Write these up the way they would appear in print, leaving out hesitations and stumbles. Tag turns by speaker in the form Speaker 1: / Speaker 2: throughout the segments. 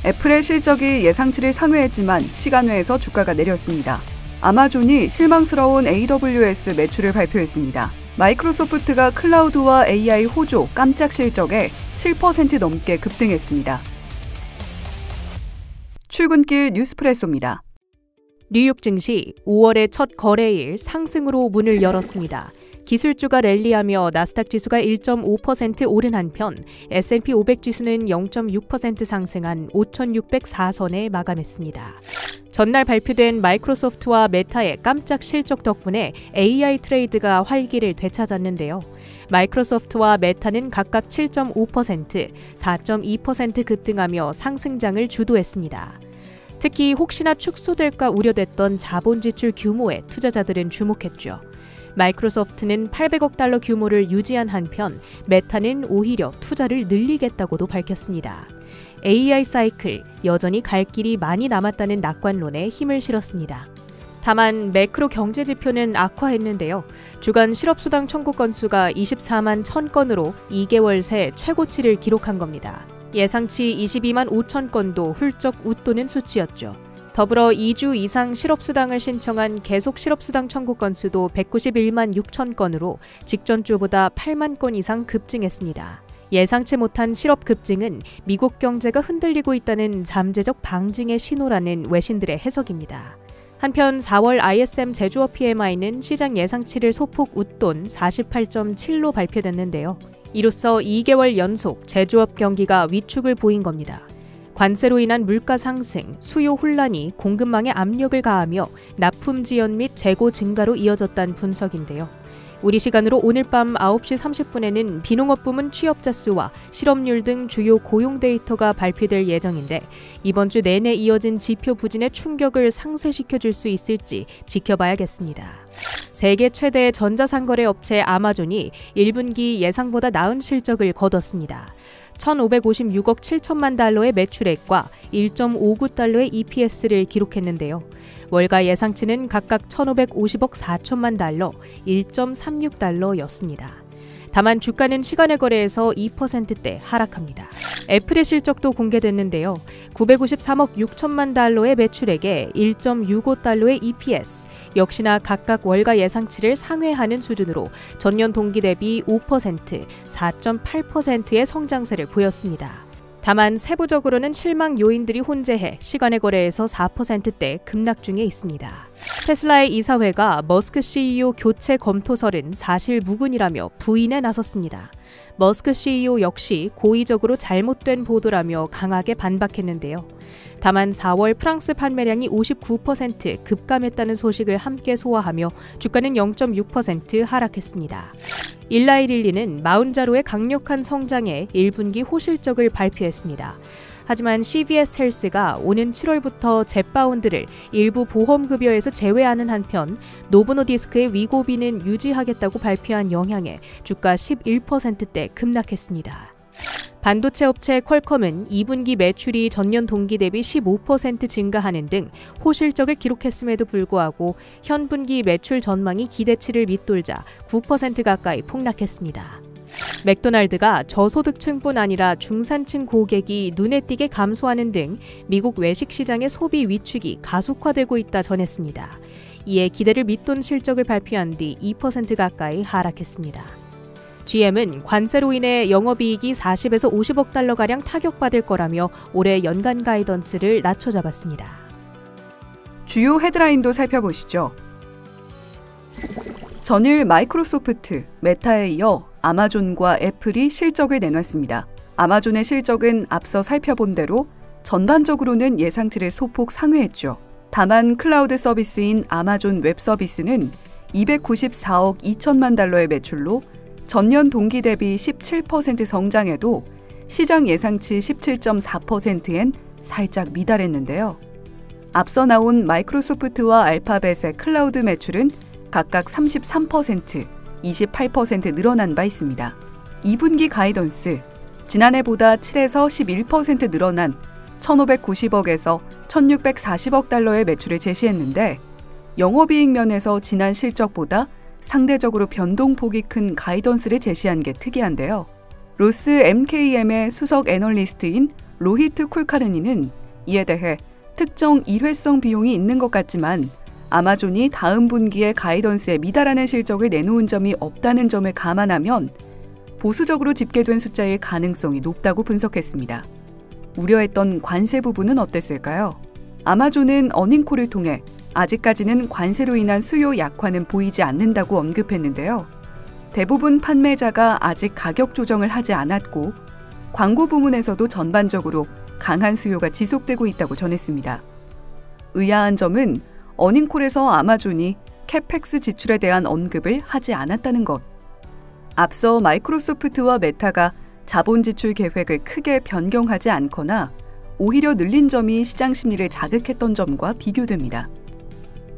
Speaker 1: 애플의 실적이 예상치를 상회했지만 시간외에서 주가가 내렸습니다. 아마존이 실망스러운 AWS 매출을 발표했습니다. 마이크로소프트가 클라우드와 AI 호조 깜짝 실적에 7% 넘게 급등했습니다. 출근길 뉴스프레소입니다.
Speaker 2: 뉴욕 증시 5월의 첫 거래일 상승으로 문을 열었습니다. 기술주가 랠리하며 나스닥 지수가 1.5% 오른 한편 S&P 500 지수는 0.6% 상승한 5,604선에 마감했습니다. 전날 발표된 마이크로소프트와 메타의 깜짝 실적 덕분에 AI 트레이드가 활기를 되찾았는데요. 마이크로소프트와 메타는 각각 7.5%, 4.2% 급등하며 상승장을 주도했습니다. 특히 혹시나 축소될까 우려됐던 자본 지출 규모에 투자자들은 주목했죠. 마이크로소프트는 800억 달러 규모를 유지한 한편 메타는 오히려 투자를 늘리겠다고도 밝혔습니다. AI 사이클, 여전히 갈 길이 많이 남았다는 낙관론에 힘을 실었습니다. 다만 매크로 경제 지표는 악화했는데요. 주간 실업수당 청구 건수가 24만 1000건으로 2개월 새 최고치를 기록한 겁니다. 예상치 22만 5천 건도 훌쩍 웃도는 수치였죠. 더불어 2주 이상 실업수당을 신청한 계속 실업수당 청구 건수도 191만 6천 건으로 직전 주보다 8만 건 이상 급증했습니다. 예상치 못한 실업 급증은 미국 경제가 흔들리고 있다는 잠재적 방증의 신호라는 외신들의 해석입니다. 한편 4월 ISM 제조업 PMI는 시장 예상치를 소폭 웃돈 48.7로 발표됐는데요. 이로써 2개월 연속 제조업 경기가 위축을 보인 겁니다. 관세로 인한 물가 상승, 수요 혼란이 공급망에 압력을 가하며 납품 지연 및 재고 증가로 이어졌다는 분석인데요. 우리 시간으로 오늘 밤 9시 30분에는 비농업 부문 취업자 수와 실업률 등 주요 고용 데이터가 발표될 예정인데 이번 주 내내 이어진 지표 부진의 충격을 상쇄시켜줄 수 있을지 지켜봐야겠습니다. 세계 최대 전자상거래 업체 아마존이 1분기 예상보다 나은 실적을 거뒀습니다. 1,556억 7천만 달러의 매출액과 1.59달러의 EPS를 기록했는데요. 월가 예상치는 각각 1,550억 4천만 달러, 1.36달러였습니다. 다만 주가는 시간의 거래에서 2%대 하락합니다. 애플의 실적도 공개됐는데요. 953억 6천만 달러의 매출액에 1.65달러의 EPS, 역시나 각각 월가 예상치를 상회하는 수준으로 전년 동기 대비 5%, 4.8%의 성장세를 보였습니다. 다만 세부적으로는 실망 요인들이 혼재해 시간의 거래에서 4%대 급락 중에 있습니다. 테슬라의 이사회가 머스크 CEO 교체 검토설은 사실 무근이라며 부인에 나섰습니다. 머스크 CEO 역시 고의적으로 잘못된 보도라며 강하게 반박했는데요. 다만 4월 프랑스 판매량이 59% 급감했다는 소식을 함께 소화하며 주가는 0.6% 하락했습니다. 일라이릴리는 마운자로의 강력한 성장에 1분기 호실적을 발표했습니다. 하지만 CVS 헬스가 오는 7월부터 젯바운드를 일부 보험급여에서 제외하는 한편 노보노디스크의 위고비는 유지하겠다고 발표한 영향에 주가 11%대 급락했습니다. 반도체 업체 퀄컴은 2분기 매출이 전년 동기 대비 15% 증가하는 등 호실적을 기록했음에도 불구하고 현 분기 매출 전망이 기대치를 밑돌자 9% 가까이 폭락했습니다. 맥도날드가 저소득층뿐 아니라 중산층 고객이 눈에 띄게 감소하는 등 미국 외식 시장의 소비 위축이 가속화되고 있다 전했습니다. 이에 기대를 밑돈 실적을 발표한 뒤 2% 가까이 하락했습니다. GM은 관세로 인해 영업이익이 40에서 50억 달러가량 타격받을 거라며 올해 연간 가이던스를 낮춰 잡았습니다.
Speaker 1: 주요 헤드라인도 살펴보시죠. 전일 마이크로소프트, 메타에 이어 아마존과 애플이 실적을 내놨습니다. 아마존의 실적은 앞서 살펴본 대로 전반적으로는 예상치를 소폭 상회했죠. 다만 클라우드 서비스인 아마존 웹 서비스는 294억 2천만 달러의 매출로 전년 동기 대비 17% 성장해도 시장 예상치 17.4%엔 살짝 미달했는데요. 앞서 나온 마이크로소프트와 알파벳의 클라우드 매출은 각각 33%, 28% 늘어난 바 있습니다. 2분기 가이던스, 지난해보다 7에서 11% 늘어난 1,590억에서 1,640억 달러의 매출을 제시했는데 영업이익 면에서 지난 실적보다 상대적으로 변동폭이 큰 가이던스를 제시한 게 특이한데요. 로스 MKM의 수석 애널리스트인 로히트 쿨카르니는 이에 대해 특정 일회성 비용이 있는 것 같지만 아마존이 다음 분기에 가이던스에 미달하는 실적을 내놓은 점이 없다는 점을 감안하면 보수적으로 집계된 숫자일 가능성이 높다고 분석했습니다. 우려했던 관세 부분은 어땠을까요? 아마존은 어닝콜을 통해 아직까지는 관세로 인한 수요 약화는 보이지 않는다고 언급했는데요. 대부분 판매자가 아직 가격 조정을 하지 않았고 광고 부문에서도 전반적으로 강한 수요가 지속되고 있다고 전했습니다. 의아한 점은 어닝콜에서 아마존이 캐펙스 지출에 대한 언급을 하지 않았다는 것. 앞서 마이크로소프트와 메타가 자본 지출 계획을 크게 변경하지 않거나 오히려 늘린 점이 시장 심리를 자극했던 점과 비교됩니다.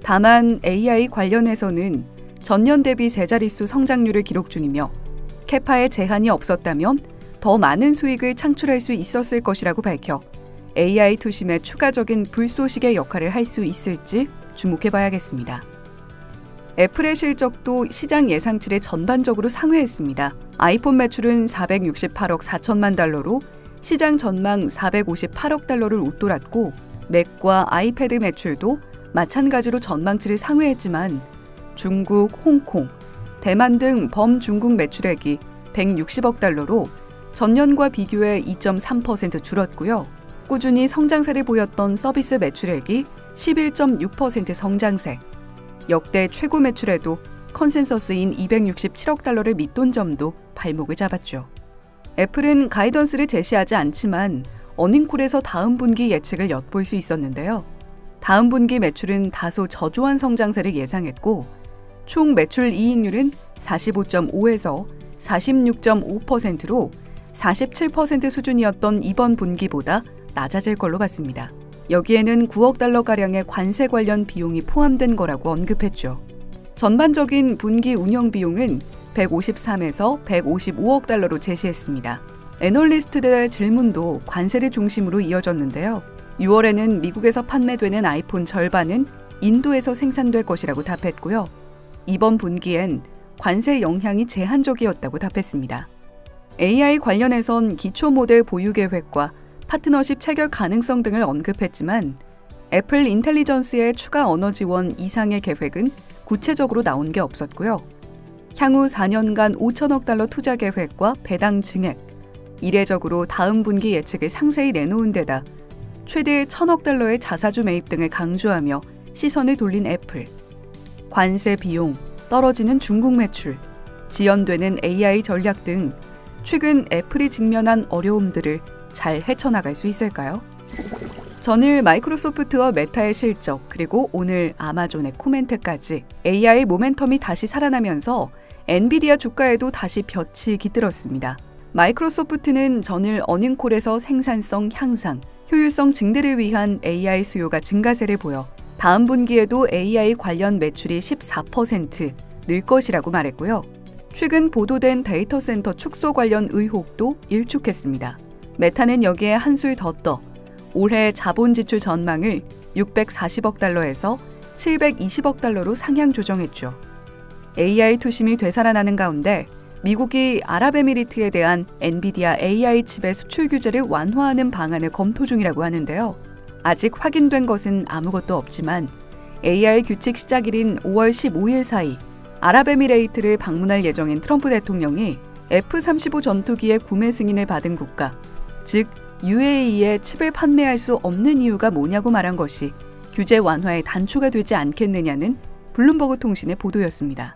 Speaker 1: 다만 AI 관련해서는 전년 대비 세 자릿수 성장률을 기록 중이며 캐파에 제한이 없었다면 더 많은 수익을 창출할 수 있었을 것이라고 밝혀 AI 투심의 추가적인 불쏘시개 역할을 할 수 있을지 주목해봐야겠습니다. 애플의 실적도 시장 예상치를 전반적으로 상회했습니다. 아이폰 매출은 468억 4천만 달러로 시장 전망 458억 달러를 웃돌았고 맥과 아이패드 매출도 마찬가지로 전망치를 상회했지만 중국, 홍콩, 대만 등 범중국 매출액이 160억 달러로 전년과 비교해 2.3% 줄었고요. 꾸준히 성장세를 보였던 서비스 매출액이 11.6% 성장세, 역대 최고 매출에도 컨센서스인 267억 달러를 밑돈 점도 발목을 잡았죠. 애플은 가이던스를 제시하지 않지만 어닝콜에서 다음 분기 예측을 엿볼 수 있었는데요. 다음 분기 매출은 다소 저조한 성장세를 예상했고 총 매출 이익률은 45.5에서 46.5%로 47% 수준이었던 이번 분기보다 낮아질 걸로 봤습니다. 여기에는 9억 달러가량의 관세 관련 비용이 포함된 거라고 언급했죠. 전반적인 분기 운영 비용은 153에서 155억 달러로 제시했습니다. 애널리스트들의 질문도 관세를 중심으로 이어졌는데요. 6월에는 미국에서 판매되는 아이폰 절반은 인도에서 생산될 것이라고 답했고요. 이번 분기엔 관세 영향이 제한적이었다고 답했습니다. AI 관련해선 기초 모델 보유 계획과 파트너십 체결 가능성 등을 언급했지만 애플 인텔리전스의 추가 언어 지원 이상의 계획은 구체적으로 나온 게 없었고요. 향후 4년간 5천억 달러 투자 계획과 배당 증액, 이례적으로 다음 분기 예측을 상세히 내놓은 데다 최대 1,000억 달러의 자사주 매입 등을 강조하며 시선을 돌린 애플. 관세 비용, 떨어지는 중국 매출, 지연되는 AI 전략 등 최근 애플이 직면한 어려움들을 잘 헤쳐나갈 수 있을까요? 전일 마이크로소프트와 메타의 실적, 그리고 오늘 아마존의 코멘트까지 AI 모멘텀이 다시 살아나면서 엔비디아 주가에도 다시 볕이 깃들었습니다. 마이크로소프트는 전일 어닝콜에서 생산성 향상, 효율성 증대를 위한 AI 수요가 증가세를 보여 다음 분기에도 AI 관련 매출이 14% 늘 것이라고 말했고요. 최근 보도된 데이터 센터 축소 관련 의혹도 일축했습니다. 메타는 여기에 한술 더 떠 올해 자본 지출 전망을 640억 달러에서 720억 달러로 상향 조정했죠. AI 투심이 되살아나는 가운데 미국이 아랍에미리트에 대한 엔비디아 AI 칩의 수출 규제를 완화하는 방안을 검토 중이라고 하는데요. 아직 확인된 것은 아무것도 없지만 AI 규칙 시작일인 5월 15일 사이 아랍에미레이트를 방문할 예정인 트럼프 대통령이 F-35 전투기의 구매 승인을 받은 국가, 즉 UAE에 칩을 판매할 수 없는 이유가 뭐냐고 말한 것이 규제 완화의 단초가 되지 않겠느냐는 블룸버그 통신의 보도였습니다.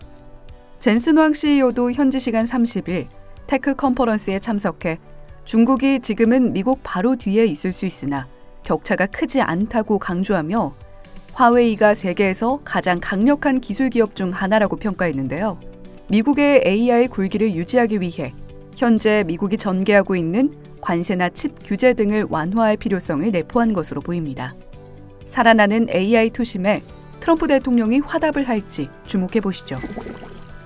Speaker 1: 젠슨 황 CEO도 현지 시간 30일 테크 컨퍼런스에 참석해 중국이 지금은 미국 바로 뒤에 있을 수 있으나 격차가 크지 않다고 강조하며 화웨이가 세계에서 가장 강력한 기술 기업 중 하나라고 평가했는데요. 미국의 AI 굴기를 유지하기 위해 현재 미국이 전개하고 있는 관세나 칩 규제 등을 완화할 필요성을 내포한 것으로 보입니다. 살아나는 AI 투심에 트럼프 대통령이 화답을 할지 주목해 보시죠.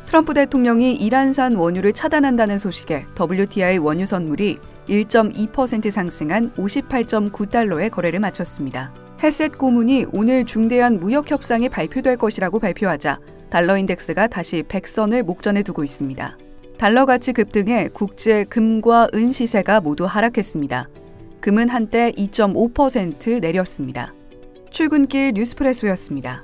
Speaker 1: 트럼프 대통령이 이란산 원유를 차단한다는 소식에 WTI 원유 선물이 1.2% 상승한 58.9달러에 거래를 마쳤습니다. 헬셋 고문이 오늘 중대한 무역 협상이 발표될 것이라고 발표하자 달러 인덱스가 다시 100선을 목전에 두고 있습니다. 달러 가치 급등에 국제 금과 은 시세가 모두 하락했습니다. 금은 한때 2.5% 내렸습니다. 출근길 뉴스프레소였습니다.